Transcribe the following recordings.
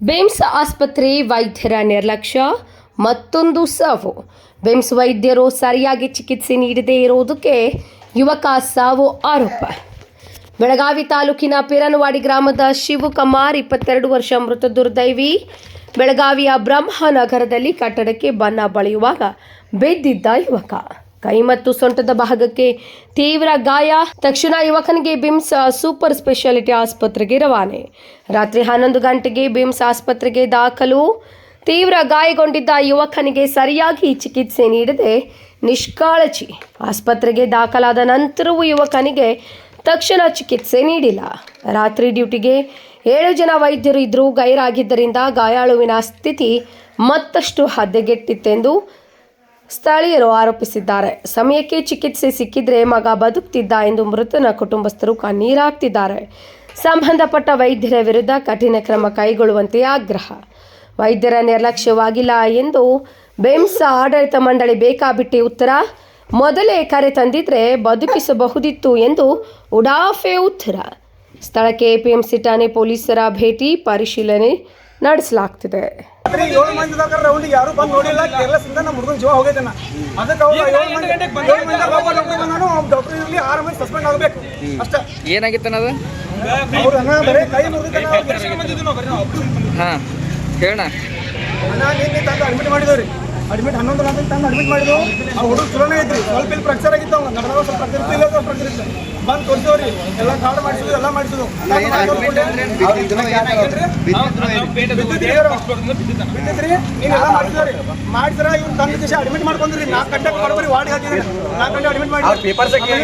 ಬೇಮ್ಸ್ ಆಸ್ಪತ್ರೆ ವೈದ್ಯರ ನಿರ್ಲಕ್ಷ್ಯ ಮತ್ತೊಂದು ಸಾವು. ಬೇಮ್ಸ್ ವೈದ್ಯರು ಸರಿಯಾಗಿ ಚಿಕಿತ್ಸೆ ನೀಡದೇ ಇರುವುದಕ್ಕೆ ಯುವಕ ಸಾವು ಆರೋಪ. ಬೆಳಗಾವಿ ತಾಲೂಕಿನ ಪೀರನವಾಡಿ ಗ್ರಾಮದ ಶಿವಕುಮಾರ್ 22 ವರ್ಷ ಮೃತ ದುರ್ದೈವಿ. ಬೆಳಗಾವಿಯ ಬ್ರಹ್ಮನಗರದಲ್ಲಿ ಕಟ್ಟಡಕ್ಕೆ ಬಣ್ಣ ಬಳಿಯುವಾಗ ಬಿದ್ದಿದ್ದ ಯುವಕ. ಕೈ ಮತ್ತು ಸೊಂಟದ ಭಾಗಕ್ಕೆ ತೀವ್ರ ಗಾಯ. ತಕ್ಷಣ ಯುವಕನಿಗೆ ಬಿಮ್ಸ್ ಸೂಪರ್ ಸ್ಪೆಷಾಲಿಟಿ ಆಸ್ಪತ್ರೆಗೆ ರವಾನೆ. ರಾತ್ರಿ 11 ಗಂಟೆಗೆ ಬಿಮ್ಸ್ ಆಸ್ಪತ್ರೆಗೆ ದಾಖಲು. ತೀವ್ರ ಗಾಯಗೊಂಡಿದ್ದ ಯುವಕನಿಗೆ ಸರಿಯಾಗಿ ಚಿಕಿತ್ಸೆ ನೀಡದೆ ನಿಷ್ಕಾಳಜಿ. ಆಸ್ಪತ್ರೆಗೆ ದಾಖಲಾದ ನಂತರವೂ ಯುವಕನಿಗೆ ತಕ್ಷಣ ಚಿಕಿತ್ಸೆ ನೀಡಿಲ್ಲ. ರಾತ್ರಿ ಡ್ಯೂಟಿಗೆ 7 ಜನ ವೈದ್ಯರು ಇದ್ದರೂ ಗೈರಾಗಿದ್ದರಿಂದ ಗಾಯಾಳುವಿನ ಸ್ಥಿತಿ ಮತ್ತಷ್ಟು ಹದಗೆಟ್ಟಿತ್ತೆಂದು ಸ್ಥಳೀಯರು ಆರೋಪಿಸಿದ್ದಾರೆ. ಸಮಯಕ್ಕೆ ಚಿಕಿತ್ಸೆ ಸಿಕ್ಕಿದ್ರೆ ಮಗ ಬದುಕ್ತಿದ್ದ ಎಂದು ಮೃತನ ಕುಟುಂಬಸ್ಥರು ಕಣ್ಣೀರಾಗ್ತಿದ್ದಾರೆ. ಸಂಬಂಧಪಟ್ಟ ವೈದ್ಯರ ವಿರುದ್ಧ ಕಠಿಣ ಕ್ರಮ ಕೈಗೊಳ್ಳುವಂತೆ ಆಗ್ರಹ. ವೈದ್ಯರ ನಿರ್ಲಕ್ಷ್ಯವಾಗಿಲ್ಲ ಎಂದು ಬೇಮ್ಸ್ ಆಡಳಿತ ಮಂಡಳಿ ಬೇಕಾಬಿಟ್ಟಿ ಉತ್ತರ. ಮೊದಲೇ ಕರೆ ತಂದಿದ್ರೆ ಬದುಕಿಸಬಹುದಿತ್ತು ಎಂದು ಉಡಾಫೆ ಉತ್ತರ. ಸ್ಥಳಕ್ಕೆ ಎಪಿಎಂಸಿ ಠಾಣೆ ಪೊಲೀಸರ ಭೇಟಿ ಪರಿಶೀಲನೆ ನಡೆಸಲಾಗ್ತಿದೆ. 7 ಮಂದಿ ರೌಂಡಿಗೆ ಯಾರು ಬಂದು ನೋಡಿಲ್ಲ. ಕೇರ್ಲೆಸ್ ಇಂದ ನಮ್ಮ ಹುಡುಗನ ಜೀವ ಹೋಗೈತೆ. ಅದಕ್ಕೆ ಅವರು 7 ಮಂದಿ ನಾನು ಡಾಕ್ಟರ್ ಇರಲಿ 6 ಮಂದಿ ಸಸ್ಪೆಂಡ್ ಆಗಬೇಕು ಅಷ್ಟೇ. ಏನಾಗಿತ್ತು ಅದು? ಅವ್ರನ್ನ ಬರೀ ಕೈ ಮುಗಿದ ಹಾಂ ಹೇಳೋಣ. ನಿನ್ನೆ ತಂದು ಅಡ್ಮಿಟ್ ಮಾಡಿದವ್ರಿ. ಅಡ್ಮಿಟ್ 11 ಗಂಟೆಗೆ ತಂದು ಅಡ್ಮಿಟ್ ಮಾಡಿದ್ರು. ಆ ಹುಡುಗ ಚಲೋನೇ ಐತ್ರಿ. ಸ್ವಲ್ಪ ಇಲ್ಲಿ ಫ್ರಾಕ್ಚರ್ ಆಗಿತ್ತು. ಅವ್ನು ನಡದಾಗ ಸ್ವಲ್ಪ ಫ್ರಾಕ್ಚರ್ ಇಲ್ಲ, ಫ್ರಾಕ್ಚರ್ ಇತ್ತು. ಬಂದು ತೋರಿಸಿದವ್ರಿ. ಎಲ್ಲ ಕಾರ್ಡ್ ಮಾಡಿಸಿದ್ರು, ಎಲ್ಲ ಮಾಡಿಸಿದ್ರು. ಬಿದ್ದಿದ್ರಿ ನೀನೆಲ್ಲ ಮಾಡಿಸಿದ್ರಿ. ಮಾಡಿದ್ರ ಇವ್ರು ತಂದ ದಿವಸ ಅಡ್ಮಿಟ್ ಮಾಡ್ಕೊಂಡ್ರಿ. 4 ಗಂಟೆಗೆ ಬರೋಬರಿ ವಾರ್ಡ್ ಹಾಕಿದ್ರಿ. 4 ಗಂಟೆ ಅಡ್ಮಿಟ್ ಮಾಡಿ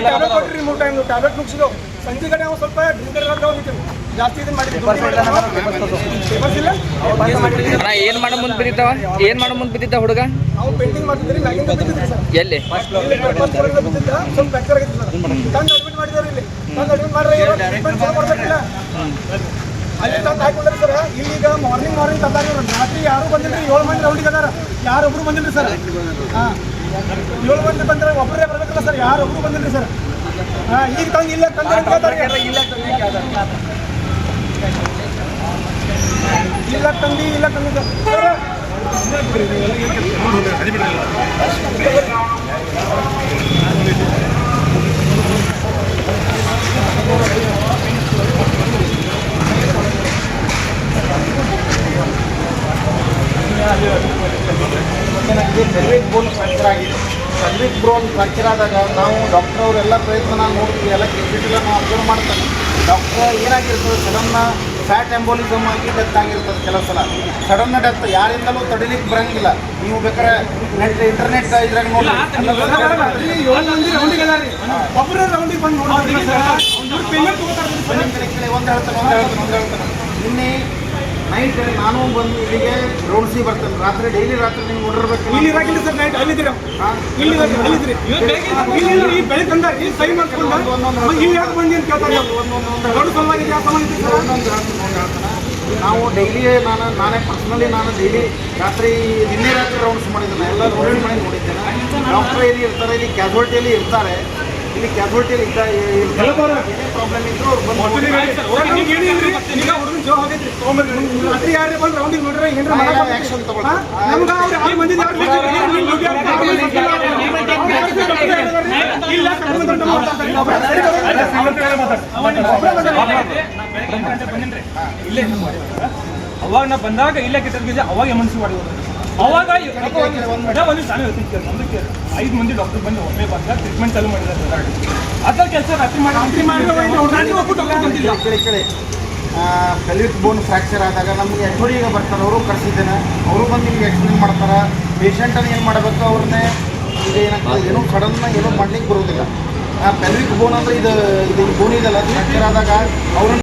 ಟ್ಯಾಬ್ಲೆಟ್ ಕೊಟ್ಟಿರಿ. 3 ಟೈಮ್ ಟ್ಯಾಬ್ಲೆಟ್ ಮುಗಿಸಿದ್ರು. ಸಂಜೆ ಕಡೆ ಅವ್ನು ಸ್ವಲ್ಪ ಡ್ರಿಂಕರ್ ಜಾಸ್ತಿ ಇದನ್ನ ಮಾಡಿದ್ವಿ. ಪೇಪರ್ಸ್ ಇಲ್ಲ. ಏನು ಮಾಡೋ ಮುಂದೆ ಬಿದ್ದಿದ್ದಾವ? ಏನು ಮಾಡೋ ಮುಂದೆ ಬಿದ್ದಿದ್ದ ಹುಡುಗ? ನಾವು ಪೇಂಟಿಂಗ್ ಮಾಡ್ತಿದ್ರಿ. ಮ್ಯಾಗಿಂದ ಬಿದ್ದಿದ್ರಿ ಸರ್. ಎಲ್ಲಿ? ಬಿದ್ದಿದ್ದ ಸ್ವಲ್ಪ ಫ್ರಾಕ್ಚರ್ ಆಗಿತ್ತು ಸರ್. ತಂದು ಅಡ್ಮಿಟ್ ಮಾಡಿದವ್ರು. ಇಲ್ಲಿ ತಂದು ಅಡ್ಮಿಟ್ ಮಾಡ್ರೆ ಟ್ರೀಟ್ಮೆಂಟ್ ಚಲೋ ಕೊಡ್ಬೇಕಿಲ್ಲ. ಅಲ್ಲಿ ತಂದು ಹಾಕೊಂಡ್ರಿ ಸರ್. ಇಲ್ಲಿಗ ಮಾರ್ನಿಂಗ್ ತಂದಾರ. ರಾತ್ರಿ ಯಾರು ಬಂದಿಲ್ರಿ. 7 ಮಂದಿ ರೌಂಡಿಗೆ ಅದಾರ. ಯಾರೊಬ್ರು ಬಂದಿಲ್ರಿ ಸರ್. ಹಾಂ 7 ಮಂದಿ ಬಂದ್ರೆ ಒಬ್ಬರೇ ಬರ್ಬೇಕಲ್ಲ ಸರ್. ಯಾರೊಬ್ರು ಬಂದಿಲ್ರಿ ಸರ್. ಹಾಂ ಈಗ ತಂದು ಇಲ್ಲ ತಂದ್ರೆ ಇಲ್ಲ ತಂದು ಸರ್. ಪೆಲ್ವಿಕ್ ಬೋನ್ ಫ್ರಾಕ್ಚರ್ ಆಗಿದೆ. ಪೆಲ್ವಿಕ್ ಬೋನ್ ಫ್ರಾಕ್ಚರ್ ಆದಾಗ ನಾವು ಡಾಕ್ಟರ್ ಅವರೆಲ್ಲ ಪ್ರಯತ್ನ ನೋಡ್ತೀವಿ. ಎಲ್ಲ ಕೆಸಿಟಿಲ್ಲ ನಾವು ಅಬ್ಸರ್ವ್ ಮಾಡ್ತಾನೆ. ಡಾಕ್ಟರ್ ಏನಾಗಿರ್ತದೆ, ಸಡನ್ನ ಫ್ಯಾಟ್ ಎಂಬೋಲಿಸಮ್ ಆಗಿ ಡೆತ್ ಆಗಿರ್ತದೆ. ಕೆಲವು ಸಲ ಸಡನ್ನ ಡೆತ್ ಯಾರಿಂದಲೂ ತಡಿಲಿಕ್ಕೆ ಬರಂಗಿಲ್ಲ. ನೀವು ಬೇಕಾದ್ರೆ ಇಂಟರ್ನೆಟ್ ಇದ್ರಾಗ ನೋಡಿ. ಒಂದು ಹೇಳ್ತಾನೆ ನಿನ್ನೆ ನೈಟ್ ನಾನು ಬಂದು ಇಲ್ಲಿಗೆ ರೌಂಡ್ಸಿ ಬರ್ತೇನೆ. ರಾತ್ರಿ ಡೈಲಿ ರಾತ್ರಿ ನೀವು ನೋಡಿರ್ಬೇಕು. ಇಲ್ಲಿ ಇರಾಗಿಲ್ಲ ಸರ್. ನೈಟ್ ಅಲ್ಲಿದ್ದೀರ. ಇಲ್ಲಿ ಅಲ್ಲಿದ್ರಿ. ಬೆಳಿಗ್ಗೆ ತಂದ ಇಲ್ಲಿ ಸೈ ಮಾಡ್ಕೊಂಡು ಇಲ್ಲಿ ಯಾಕೆ ಬಂದಿ ಅಂತ ಕೇಳ್ತಾರೆ. ದೊಡ್ಡ ಸಲುವಾಗಿ ಯಾವ ಸಮಾನ ನಾವು ಡೈಲಿ ನಾನೇ ಪರ್ಸನಲಿ ಡೈಲಿ ರಾತ್ರಿ ನಿನ್ನೆ ರಾತ್ರಿ ರೌಂಡ್ಸ್ ಮಾಡಿದ್ದೇನೆ. ಎಲ್ಲ ರೌಂಡ್ ಮಾಡಿ ನೋಡಿದ್ದೇನೆ. ಡಾಕ್ಟರ್ ಇಲ್ಲಿ ಇರ್ತಾರೆ, ಇಲ್ಲಿ ಕ್ಯಾಸುವಲ್ಟಿಯಲ್ಲಿ ಇರ್ತಾರೆ. ಇಲ್ಲಿ ಕ್ಯಾಸುವಲ್ಟಿಯಲ್ಲಿ ಏನೇ ಪ್ರಾಬ್ಲಮ್ ಇದ್ರು ಅವ್ರು ಬಂದು ರಾತ್ರಿ ಯಾರೇ ಬಂದು ರೌಂಡಿಗೆ ನೋಡ್ರೆ ಆ್ಯಕ್ಷನ್ ಅವಾಗ ನಾ ಬಂದಾಗ ಇಲ್ಲೇ ಕೆಟ್ಟಿದ್ದೆ. ಅವಾಗ ಎಮರ್ಜೆನ್ಸಿ ಮಾಡಿ ಅವಾಗ 5 ಮಂದಿ ಡಾಕ್ಟರ್ ಬಂದು ಒಮ್ಮೆ ಬಂದ ಟ್ರೀಟ್ಮೆಂಟ್ ಚಾಲೂ ಮಾಡಿದ್ದಾರೆ. ಅದ್ರ ಕೆಲಸ ರಾತ್ರಿ ಕಡೆ ಪೆಲ್ವಿಕ್ ಬೋನ್ ಫ್ರಾಕ್ಚರ್ ಆದಾಗ ನಮಗೆ ಎಚ್.ಓ.ಡಿ ಬರ್ತಾರೆ. ಅವರು ಕರೆಸಿದ್ದೇನೆ. ಅವರು ಬಂದು ನಿಮ್ಗೆ ಎಕ್ಸ್ಪ್ಲೇನ್ ಮಾಡ್ತಾರೆ. ಪೇಷಂಟನ್ನು ಏನು ಮಾಡಬೇಕು ಅವ್ರನ್ನೇ. ಇದು ಏನಾಗ್ತದೆ, ಏನೂ ಸಡನ್ನ ಏನೂ ಮಾಡ್ಲಿಕ್ಕೆ ಬರೋದಿಲ್ಲ. ಪೆಲ್ವಿಕ್ ಬೋನ್ ಅಂದರೆ ಇದು ಬೋನ್ ಇದೆಲ್ಲ ಫ್ರಾಕ್ಚರ್ ಆದಾಗ ಅವ್ರನ್ನ